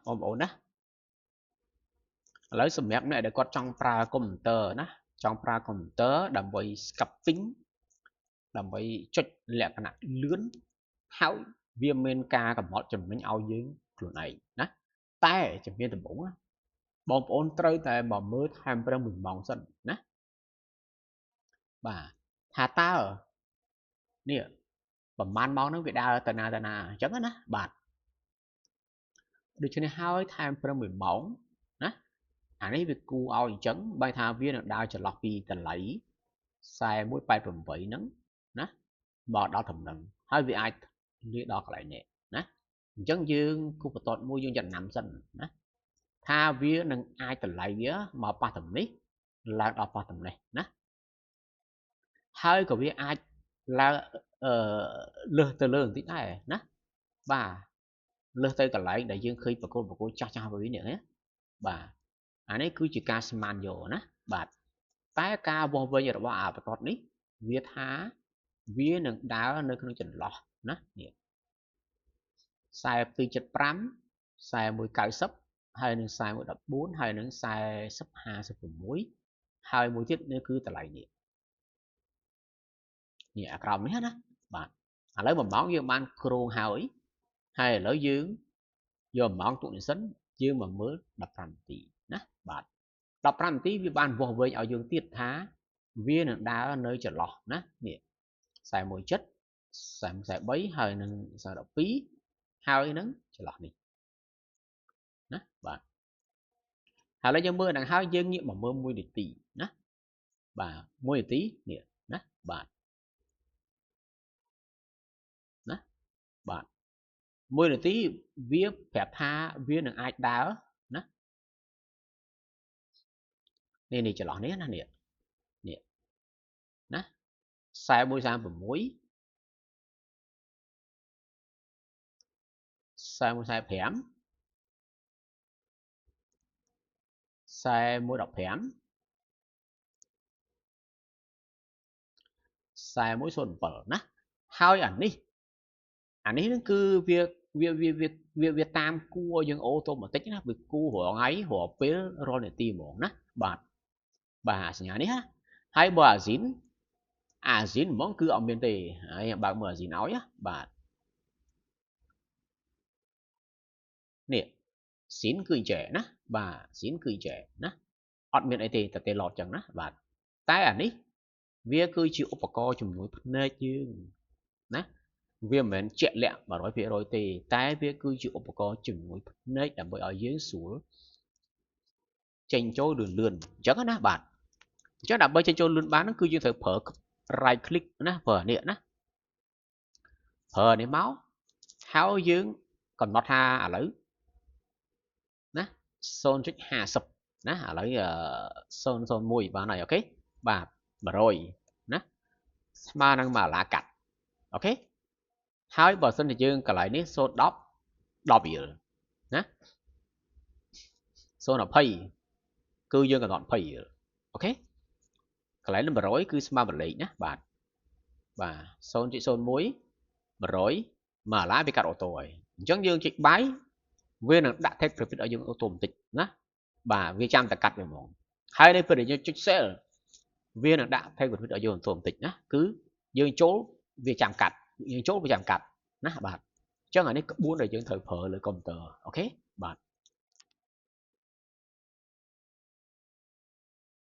Ôm ổn á lấy sầm mép này để có trong pra computer nè trong pra computer đầm với scapping đầm với chốt lẹ cái nặng lướn háo viêm men caกับ một chùm mình ao dướiខ្លួនnày nè តែជំនាញដំបូងណាបងប្អូនត្រូវតែមកមើលថែមប្រឹង1ម៉ោងសិនណាបាទថាតើនេះប្រហែលម៉ោងហ្នឹងវាដើរទៅណាអញ្ចឹងណាបាទដូច្នេះហើយថែមប្រឹង1ម៉ោងណាអានេះវាគួរឲ្យអញ្ចឹងបើថាវានឹងដើរចន្លោះពីតម្លៃ4188ហ្នឹងណាមកដល់ដំណឹងហើយវាអាចលាដល់កន្លែងនេះណាអញ្ចឹងយើងគូបន្ទាត់មួយយើងចំណាំសិនណាថាវានឹងអាចតម្លៃវាមកប៉ះតំនេះឡើងដល់ប៉ះតំនេះណាហើយក៏វាអាចឡើងលើសទៅលើបន្តិចដែរណាបាទលើសទៅកន្លែងដែលយើងឃើញប្រកួតចាស់វិញនេះណាបាទអានេះគឺជាការស្មានយកណាបាទតែការវាស់វែងរបស់អាបន្ទាត់នេះវាថាវានឹងដើរនៅក្នុងចន្លោះណានេះ42.75 4190ហើយនឹង4114ហើយនឹង4056ហើយមួយទៀតនេះគឺតម្លៃនេះអាក្រោមនេះណាបាទឥឡូវ1ម៉ោងយើងបានគ្រោងហើយឥឡូវយើងយក1ម៉ោងទុកនេះសិនយើងមកមើល15នាទីណាបាទ15នាទីវាបានវាស់វែងឲ្យយើងទៀតថាវានឹងដើរនៅចន្លោះណានេះ41.43ហើយនឹង42ហើយនឹងចន្លោះនេះណាបាទហើយឥឡូវយើងមើលដល់ហើយយើងងាកមកមើល1នាទីណាបាទ1នាទីនេះណាបាទណាបាទ1នាទីវាប្រាប់ថាវានឹងអាចដើរណានេះចន្លោះនេះណានេះណា4136 4145 4115 4107ណាហើយអានេះហ្នឹងគឺវាតាមគួរយើងអូតូម៉ាទិកណាវាគួររាល់ថ្ងៃរាល់ពេលរាល់នាទីហ្មងណាបាទសញ្ញានេះណាហើយបើអាស៊ីនហ្មងគឺអត់មានទេហើយបើកមើលអាស៊ីនឲ្យណាបាទនេះស៊ីនគឺអញ្ចឹងណាបាទស៊ីនគឺអញ្ចឹងណាអត់មានអីទេតែឡតចឹងណាបាទតែអានេះវាគឺជាឧបករណ៍ជំនួយភ្នែកយើងណាវាមិនមែនជាក់លាក់ 100% ទេតែវាគឺជាឧបករណ៍ជំនួយភ្នែកដើម្បីឲ្យយើងស្រួលចេញចូលលឿនអញ្ចឹងណាបាទអញ្ចឹងដើម្បីចេញចូលលឿនបានគឺយើងត្រូវប្រើ right click ណាប្រើនេះណាប្រើនេះមកហើយយើងកំណត់ថាឥឡូវណា 0.50 ណាឥឡូវ001បានហើយអូខេបាទ100ណាស្មើនឹង1ឡាកាត់អូខេហើយបើសិនជាយើងកន្លែងនេះ010 10រៀលណា020គឺយើងកំណត់20រៀលអូខេកន្លែងនេះ100គឺស្មើ1លេខណាបាទ0.01 100 1ឡាវាកាត់អូតូហើយអញ្ចឹងយើងចុចបាយវានឹងដាក់ take profit ឲ្យយើងអូតូបន្តិចណាបាទវាចាំតែកាត់វាហ្មងហើយនៅពេលដែលយើងចុច sell វានឹងដាក់ take profit ឲ្យយើងអូតូបន្តិចណាគឺយើងចូលវាចាំកាត់យើងចូលវាចាំកាត់ណាបាទអញ្ចឹងអានេះក្បួនដែលយើងត្រូវប្រើលើកុំព្យូទ័រអូខេបាទ